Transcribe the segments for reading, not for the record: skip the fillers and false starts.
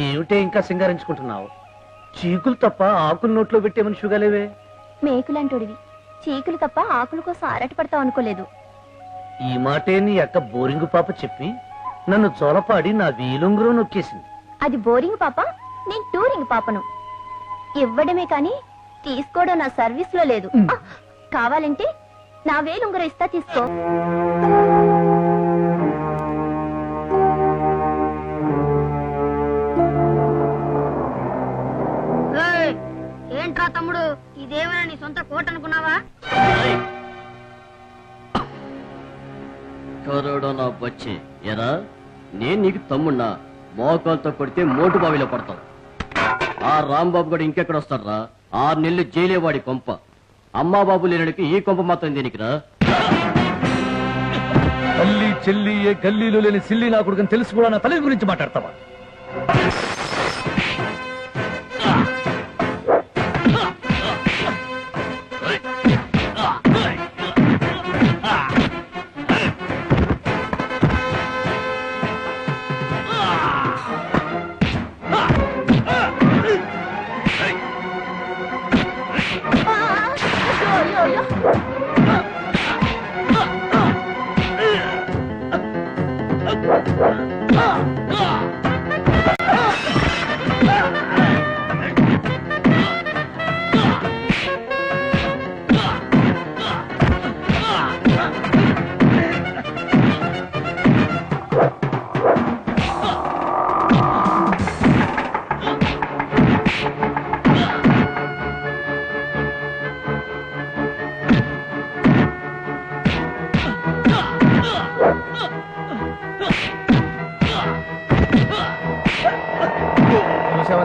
ఏమిటే ఇంకా సింగారించుకుంటున్నావు? చీకులు తప్ప ఆకులు నోట్లో పెట్టే మనిషిగా లేవే. మేకులంటోడివి, చీకులు తప్ప ఆకుల కోసం ఆరాట పడతావు అనుకోలేదు. ఈ మాటే నీ అక్క బోరింగు పాప చెప్పి నన్ను చోలపాడి నా వీలుంగురం నొక్కేసింది. అది బోరింగ్ పాప, నేను టూరింగ్ పాపను. ఇవ్వడమే కాని తీసుకోవడం నా సర్వీస్ లో లేదు. కావాలంటే నా వేలుంగురం ఇస్తా, తీసుకో. ఏంట్రా తమ్ముడు, ఇదేమైనా నీ సొంత కోట అనుకున్నావా? నా బచ్చి ఎరా, నేను నీకు తమ్మున్నా? మోకాలతో కొడితే మోటు బావిలో పడతావు. ఆ రాంబాబు కూడా ఇంకెక్కడ వస్తారా? 6 నెలలు జైలేవాడి కొంప. అమ్మా బాబు లేనడికి ఈ కొంప మాత్రం దేనికిరా? తల్లి చెల్లి ఏ గల్లీలో లేని సిల్లి నా కొడుకుని తెలుసు కూడా నా తల్లి గురించి మాట్లాడతావా?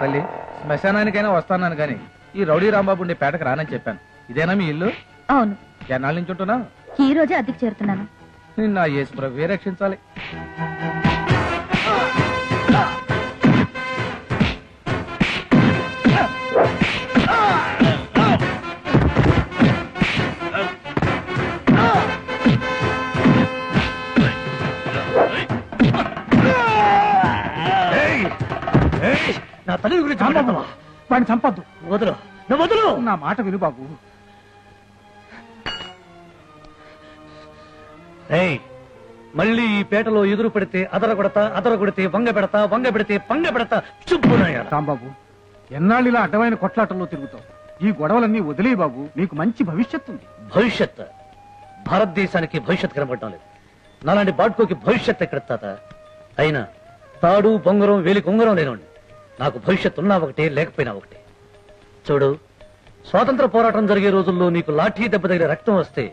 తల్లి, శ్మశానానికైనా వస్తాను కానీ ఈ రౌడీ రాంబాబు ఉండే పేటకు రానని చెప్పాను. ఇదేనా మీ ఇల్లు? అవును. ఎన్నాళ్ళ నుంచి ఉంటున్నా? ఈ రోజే అద్దెకు చేరుతున్నాను. నిన్న యేసు ప్రభువే రక్షించాలి. నా తల్లి గురించి మాట్లాడతావా? వాడిని చంపద్దు. వదలు, నువ్వు వదలు. నా మాట విను బాబు. మళ్ళీ ఈ పేటలో ఎదురు పెడితే అదర కొడితే వంగ పెడితే పంగ పెడతా. చుప్పునాయా రాంబాబు, ఎన్నాళ్ళు ఇలా అడ్డమైన కొట్లాటల్లో తిరుగుతావు? ఈ గొడవలన్నీ వదిలే బాబు, నీకు మంచి భవిష్యత్తు ఉంది. భవిష్యత్? భారతదేశానికి భవిష్యత్ కనబడటం లేదు. నాలాంటి బాడ్కోకి భవిష్యత్ ఎక్కడ తాత? అయినా తాడు బొంగరం వేలికి ఉంగరం లేనండి. నాకు భవిష్యత్తు ఉన్నా ఒకటే, లేకపోయినా ఒకటే. చూడు, స్వాతంత్ర పోరాటం జరిగే రోజుల్లో నీకు లాఠీ దెబ్బ దగ్గర రక్తం వస్తే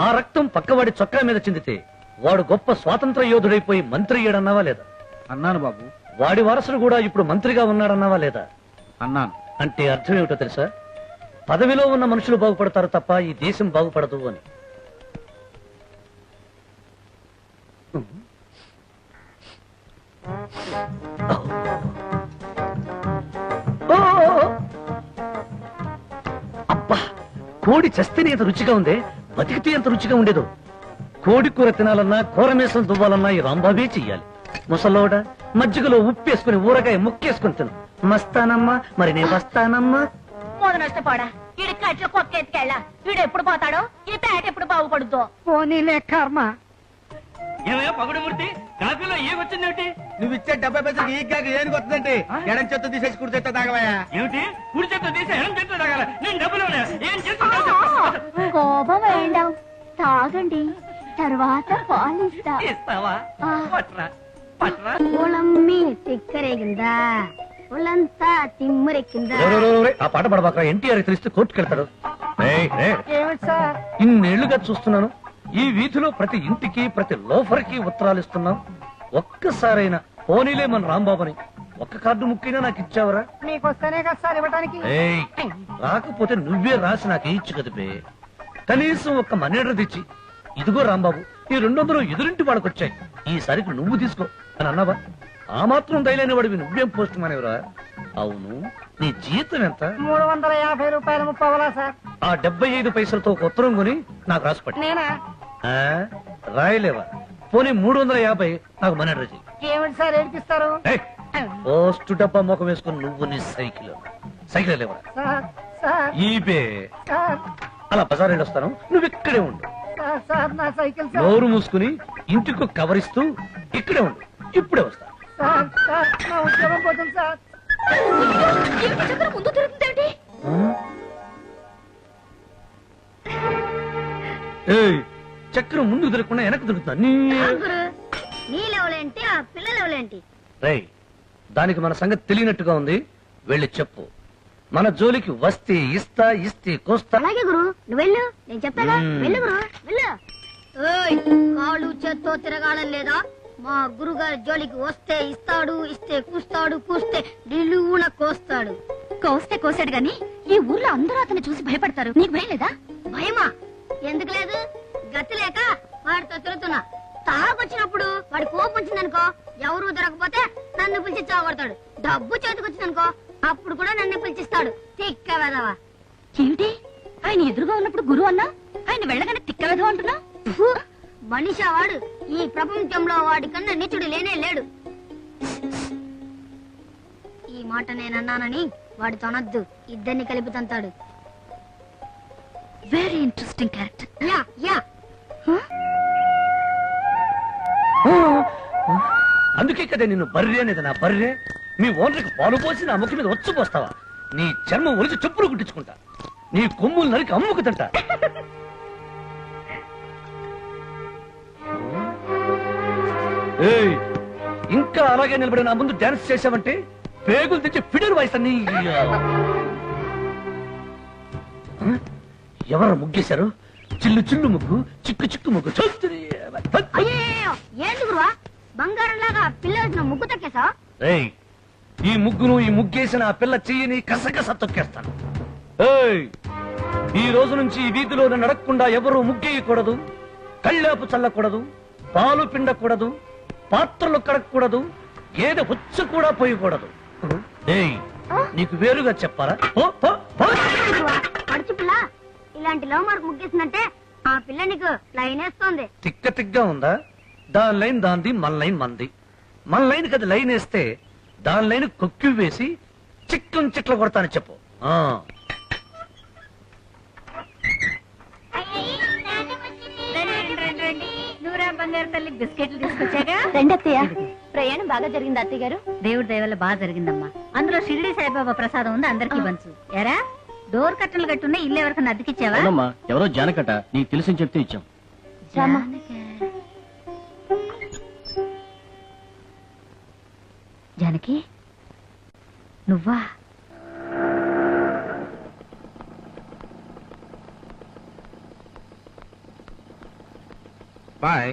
ఆ రక్తం పక్కవాడి చొక్కా మీద చిందితే వాడు గొప్ప స్వాతంత్ర యోధుడైపోయి మంత్రి అయ్యాడన్నావా లేదా? అన్నాను బాబు. వాడి వారసుడు కూడా ఇప్పుడు మంత్రిగా ఉన్నాడన్నావా లేదా? అన్నాను. అంటే అర్థం ఏమిటో తెలుసా? పదవిలో ఉన్న మనుషులు బాగుపడతారు తప్ప ఈ దేశం బాగుపడదు అని. అబ్బా, కోడి చస్తేనే ఎంత రుచిగా ఉందే, బతికితే ఎంత రుచిగా ఉండేదో. కోడి కూర తినాలన్నా, కూర మీసం దువ్వాలన్నా ఈ రాంబాబే చెయ్యాలి. ముసలోడ మజ్జిగలో ఉప్పేసుకుని ఊరగాయ ముక్కేసుకుని తిను. మస్తానమ్మా, మరి నేను వస్తానమ్మా. నష్టపోడా, వీడి కట్ల కుక్క ఎత్తుకెళ్ళా. వీడు ఎప్పుడు పోతాడో, ఈ పేట ఎప్పుడు బాగుపడుద్దో. పోనీలే కర్మ. ఏమయ్యా పగుడుమూర్తి, కాఫీలో ఏగొచ్చిందేమిటి? నువ్వు ఇచ్చే 70 పైసలకి ఈ కాకి ఏనుగు వస్తుందంటే ఎడం చేత్తో తీసేసి కుడి చేత్తో తాగవయ్యా. ఏమిటి? కుడి చేత్తో తీసి ఎడం చేత్తో తాగాల? నేను డబ్బులు ఏం చేస్తున్నా? కోపం వేయండి, తాగండి, తర్వాత పాలిస్తా. ఇస్తావా? పట్రా పట్రా. ఒళ్ళమ్మి తిక్కరేగిందా, ఒళ్ళంతా తిమ్మురెక్కిందా. ఆ పాట పడబాక, ఎన్టీఆర్ తెలిస్తే కోర్టుకెళ్తాడు. ఏమిటి సార్? ఇన్నేళ్లుగా చూస్తున్నాను, ఈ వీధిలో ప్రతి ఇంటికి ప్రతి లోఫర్కి ఉత్తరాలు ఇస్తున్నాం. ఒక్కసారైనా పోనీలే మన రాంబాబుని ఒక్క కార్డు ముక్కైనా నాకు ఇచ్చావరా? మీకు వస్తేనే కదా సార్ ఇవ్వడానికి. రాకపోతే నువ్వే రాసి నాకు ఇచ్చు కదిపే. కనీసం ఒక్క మనేడర్ తెచ్చి, ఇదిగో రాంబాబు, ఈ 200 ఎదురింటి వాళ్ళకొచ్చాయి, ఈసారికి నువ్వు తీసుకో అని అన్నావా? ఆ మాత్రం దయలేని వాడివి నువ్వేం పోస్ట్ మానేవరా? అవును, నీ జీతం ఎంత? 350 రూపాయలు 30 సార్. ఆ 75 పైసలతో ఒక ఉత్తరం కొని నాకు రాసిపట్టి. నేనా? రాయలేవా? పోనీ 350 నాకు మనీ అడ్రస్. ఏమిటి సార్ ఏడిపిస్తారు? పోస్ట్ డబ్బా ముఖం వేసుకుని నువ్వు నీ సైకిల్ లేవరా సార్ సార్ ఈబే సార్ అలా బజార్ వెళ్ళి వస్తాను నువ్వు ఇక్కడే ఉండు సార్ సార్ నా సైకిల్ సార్ నోరు మూసుకుని ఇంటికి కవరిస్తూ ఇక్కడే ఉండు ఇప్పుడే వస్తా సార్ సార్ నా ఉద్యోగం పోతుంది సార్ ఏమిటి చక్రం ముందు తిరుగుతుందేమిటి? ఏయ్ చక్రం ముందుకు తిరగకుండా వెనక్కి తిరుగుతున్నా నీ నీ లెవెలేంటి ఆ పిల్ల లెవెలేంటి? రేయ్ దానికి మన సంగతి తెలియనట్టుగా ఉంది వెళ్ళి చెప్పు మన జోలికి వస్తే ఇస్తే కోస్తా అలాగే గురు నువ్వు వెళ్ళు నేను చెప్తాగా వెళ్ళు గురు వెళ్ళు ఓయ్ కాళ్ళు చేత్తో తిరగాలని లేదా మా గురుగారి జోలికి వస్తే ఇస్తాడు ఇస్తే కూస్తాడు కూస్తే నిలువున కోస్తాడు కోస్తే కోసాడు గాని ఈ ఊర్లో అందరూ అతన్ని చూసి భయపడతారు నీకు భయం లేదా? భయమా ఎందుకు లేదు గతి లేక వాడితో తిరుగుతున్నా తాగొచ్చినప్పుడు వాడి కోపం వచ్చిందనుకో ఎవరు దొరకపోతే నన్ను పిలిచి చావడతాడు డబ్బు చేతికి వచ్చిందనుకో అప్పుడు కూడా నన్ను పిలిచిస్తాడు తిక్క వెదవా ఏమిటి ఆయన ఎదురుగా ఉన్నప్పుడు గురువు అన్నా ఆయన వెళ్ళగానే తిక్క వెదవ అంటున్నా మనిషి వాడు ఈ ప్రపంచంలో వాడి కన్నా నీచుడు లేనే లేడు ఈ మాట నేనన్నానని వాడితో అనద్దు ఇద్దరిని కలిపి తంతాడు very interesting character yeah yeah అందుకే కదా నిన్ను బర్రె అనేది నా బర్రె మీ ఓనర్కి పాలు పోసి నా ముఖం మీద వచ్చి పోస్తావా నీ చర్మం ఒలిచి చెప్పులు కుట్టించుకుంటా నీ కొమ్ములు నరికి అమ్ముకు తింటా ఏయ్ ఇంకా అలాగే నిలబడి నా ముందు డాన్స్ చేసావంటే పేగులు తెచ్చి ఫిడర్ వాయిస్తాను నీ ఎవరు ముగ్గేశారు చిల్లు చిల్లు ముగ్గు చిక్కు చిక్కు ముగ్గు చూస్తుంది ఏంటి గురువా బంగారం లాగా పిల్ల ముగ్గు తక్కేసా ఏయ్ ఈ ముగ్గును ఈ ముగ్గేసిన ఆ పిల్ల చెయ్యిని కసకస తొక్కేస్తాను ఏయ్ ఈ రోజు నుంచి ఈ వీధిలో నడక్కుండా ఎవరు ముగ్గేయకూడదు కళ్ళాపు చల్లకూడదు పాలు పిండకూడదు పాత్రలు కడగకూడదు ఏది హుచ్చు కూడా పోయకూడదు ఏయ్ నీకు వేరుగా చెప్పాలా పడుచు పిల్ల ఇలాంటి లవ్ మార్క్ ముగ్గేసిందంటే ఆ పిల్ల నీకు లైన్ వేస్తోంది తిక్క తిగ్గా ఉందా దాని లైన్ దాంది మన లైన్ మంది మన లైన్ కదా లైన్ వేస్తే దాని లైన్ కొక్కి వేసి చిక్కం చిట్ల కొడతాను చెప్పు నూరా బంగారు తల్లి బిస్కెట్లు తీసుకొచ్చాగా రండి అత్తయ్య ప్రయాణం బాగా జరిగింది అత్తయ్య గారు దేవుడి దయ వల్ల బాగా జరిగిందమ్మా అందులో షిరిడి సాయిబాబా ప్రసాదం ఉంది అందరికీ పంచు ఎరా డోర్ కట్టలు కట్టున్నా ఇల్లు ఎవరికన్నా అద్దెకిచ్చావా? అవునమ్మా ఎవరో జానకట నీకు తెలిసి చెప్తే ఇచ్చాం. జానకి నువ్వా? బాయ్.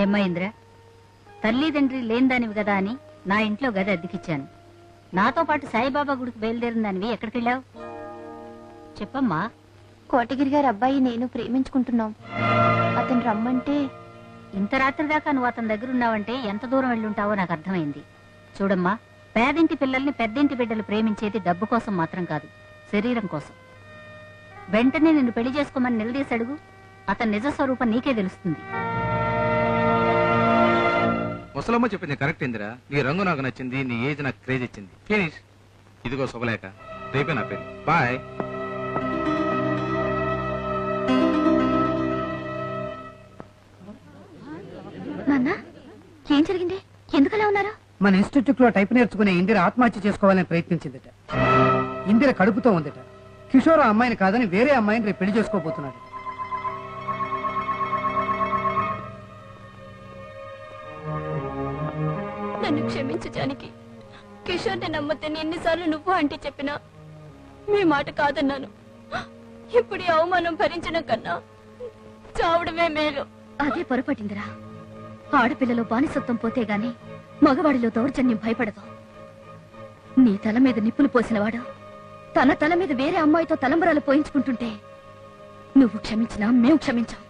ఏమ్మా ఇంద్ర, తల్లి తండ్రి లేనిదానివి కదా అని నా ఇంట్లో గది అద్దెకిచ్చాను. నాతో పాటు సాయిబాబా గుడికి బయలుదేరిన దానివి ఎక్కడికెళ్ళావు చెప్పమ్మా. కోటగిరి గారి అబ్బాయి నేను ప్రేమించుకుంటున్నాం. అతను రమ్మంటే. ఇంత రాత్రి దాకా నువ్వు అతని దగ్గర ఉన్నావంటే ఎంత దూరం వెళ్ళుంటావో నాకు అర్థమైంది. చూడమ్మా, పేదింటి పిల్లల్ని పెద్దింటి బిడ్డలు ప్రేమించేది డబ్బు కోసం మాత్రం కాదు, శరీరం కోసం. వెంటనే నిన్ను పెళ్లి చేసుకోమని నిలదీసి అడుగు, అతని నిజ స్వరూపం నీకే తెలుస్తుంది. ముసలమ్మ చెప్పింది కరెక్ట్ ఇందిరా. నీ రంగు నాకు నచ్చింది, నీ ఏజ్ నాకు క్రేజ్ ఇచ్చింది. ఫినిష్. ఇదిగో శుభలేఖ, రేపే నా పేరు. బాయ్. నాన్న, ఏం జరిగింది? ఎందుకలా ఉన్నారు? మన ఇన్స్టిట్యూట్ లో టైప్ నేర్చుకునే ఇందిర ఆత్మహత్య చేసుకోవాలని ప్రయత్నించిందట. ఇందిర కడుపుతో ఉందట. కిషోర్ ఆ అమ్మాయిని కాదని వేరే అమ్మాయిని రేపు పెళ్లి చేసుకోబోతున్నాడు. నన్ను క్షమించు జానకి. కిషోర్ ని నమ్మద్దని ఎన్నిసార్లు నువ్వు అంటే చెప్పినా మీ మాట కాదన్నాను. ఇప్పుడు ఈ అవమానం భరించడం కన్నా చావడమే మేలు. అదే పొరపడిందిరా. ఆడపిల్లలో బానిసత్వం పోతే గాని మగవాడిలో దౌర్జన్యం భయపడదు. నీ తల మీద నిప్పులు పోసినవాడు తన తల మీద వేరే అమ్మాయితో తలంబరాలు పోయించుకుంటుంటే నువ్వు క్షమించినా మేము క్షమించాం.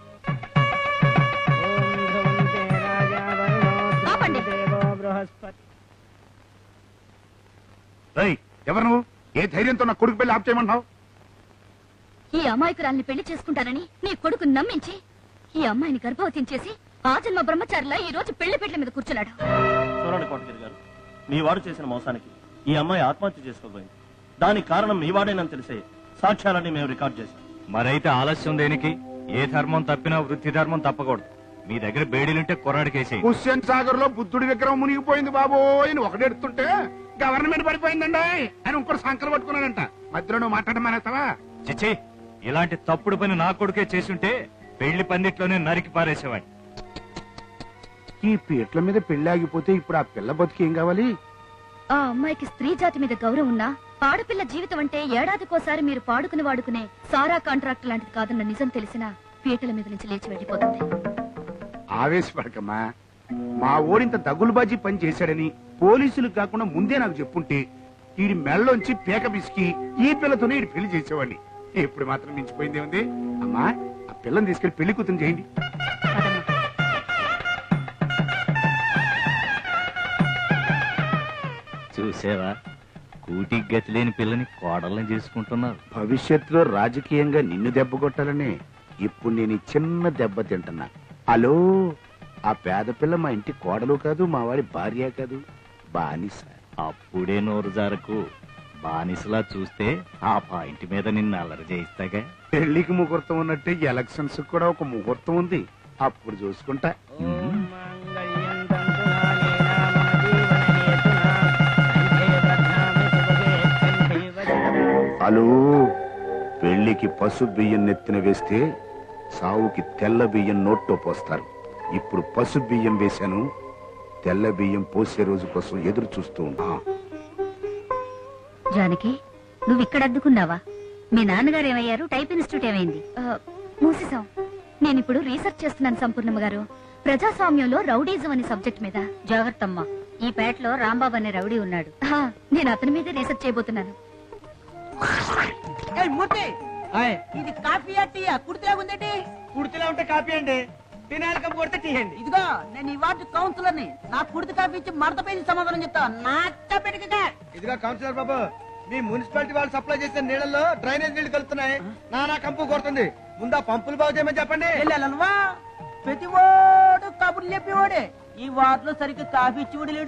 ఎవరు నువ్వు? ఏ ధైర్యంతో నా కొడుకు పెళ్లి ఆప్ చేయమంటావు? ఈ అమాయకురాల్ని పెళ్లి చేసుకుంటానని నీ కొడుకు నమ్మించి ఈ అమ్మాయిని గర్భవతిని చేసి ఆ జన్మ బ్రహ్మచారిలా ఈ రోజు పెళ్లి పెట్ల మీద కూర్చున్నాడు. చూడండి కోటగిరి గారు, మీ వాడు చేసిన మోసానికి ఈ అమ్మాయి ఆత్మహత్య చేసుకోబోయింది. దానికి కారణం మీ వాడేనని తెలిసే సాక్ష్యాలన్నీ మేము రికార్డ్ చేశాం. మరైతే ఆలస్యం దేనికి? ఏ ధర్మం తప్పినా వృత్తి ధర్మం తప్పకూడదు. మీ దగ్గర బేడీలుంటే కుర్రాడికేసి. హుస్సేన్ సాగర్ లో బుద్ధుడి విగ్రహం మునిగిపోయింది బాబోయ్ అని ఒకడెడుతుంటే గవర్నమెంట్ పడిపోయిందండి అని ఇంకోటి సంకలు పట్టుకున్నాడంట. మధ్యలో నువ్వు మాట్లాడడం మానేస్తావా? చిచ్చి, ఇలాంటి తప్పుడు పని నా కొడుకే చేసుంటే పెళ్లి పందిట్లోనే నరికి పారేసేవాడి. ఈ పీట్ల మీద పెళ్లి ఆగిపోతే ఇప్పుడు ఆ పిల్ల బతికి ఏం కావాలి? ఆ అమ్మాయికి స్త్రీ జాతి మీద గౌరవం ఉన్నా ఆడపిల్ల జీవితం అంటే ఏడాదికోసారి మీరు పాడుకుని వాడుకునే సారా కాంట్రాక్ట్ లాంటిది కాదన్న నిజం తెలిసినా పీటల మీద నుంచి లేచి వెళ్ళిపోతుంది. ఆవేశపడకమ్మా. మా ఓడింత దగులుబాజీ పని చేశాడని పోలీసులు కాకుండా ముందే నాకు చెప్పుంటే వీడి మెళ్ళలోంచి పేక పిసికి ఈ పిల్లతోనే వీడి పెళ్లి చేసేవాడిని. ఇప్పుడు మాత్రం మించిపోయిందే ఉంది. అమ్మా, ఆ పిల్లని తీసుకెళ్లి పెళ్లి కూతురు చేయండి. చూసావా, కూటికి గతి లేని పిల్లని కోడల్ని చేసుకుంటున్నారు. భవిష్యత్తులో రాజకీయంగా నిన్ను దెబ్బ కొట్టాలనే ఇప్పుడు నేను ఈ చిన్న దెబ్బ తింటున్నా. హలో, ఆ పేద పిల్ల మా ఇంటి కోడలు కాదు, మా వాడి భార్య కాదు, బానిస. అప్పుడే నోరు జారకు. బానిసలా చూస్తే ఆ పాయింట్ మీద నిన్ను అల్లరి చేయిస్తాగా. పెళ్లికి ముహూర్తం ఉన్నట్టే ఎలక్షన్స్ కూడా ఒక ముహూర్తం ఉంది, అప్పుడు చూసుకుంటా. హలో, పెళ్లికి పసుపు బియ్యం నెత్తిన వేస్తే సావుకి తెల్ల బియ్యం నోట్లో పోస్తారు. ఇప్పుడు పసుపు బియ్యం వేశాను, తెల్ల బియ్యం పోసే రోజు కోసం ఎదురు చూస్తూ ఉన్నా. జానకి, నువ్వు ఇక్కడ అద్దుకున్నావా? మీ నాన్నగారు ఏమయ్యారు? టైప్ ఇన్స్టిట్యూట్ ఏమైంది? మూసేశాం. నేను ఇప్పుడు రీసెర్చ్ చేస్తున్నాను సంపూర్ణమ్మ గారు, ప్రజాస్వామ్యంలో రౌడీజం అనే సబ్జెక్ట్ మీద. జాగ్రత్తమ్మా, ఈ పేటలో రాంబాబు అనే రౌడీ ఉన్నాడు. నేను అతని మీద రీసెర్చ్ చేయబోతున్నాను. మూర్తి, ఇది కాఫీ టీయా? కుర్తిలా ఉందేంటి? కుర్తిలా ఉంటే కాఫీ అండి, తినాలి కప్పు కొడితే టీ అండి. ఇదిగో, నేను ఈ వార్డు కౌన్సిలర్ ని. నా కుర్తి కాఫీ ఇచ్చి మడత పేసి సమాధానం చెప్తా. ఇదిగో కౌన్సిలర్ బాబు, మీ మున్సిపాలిటీ వాళ్ళు సప్లై చేసిన నీళ్ళల్లో డ్రైనేజ్ నీళ్లు కలుపుతున్నాయి. నా కంపు కొడుతుంది. ముందు ఆ పంపులు బాగు చేయమని చెప్పండి. ప్రతి ఓడు కబుర్లు చెప్పేవాడే. ఈ వార్డులో సరిగ్గా కాఫీ ఇచ్చి లేడు.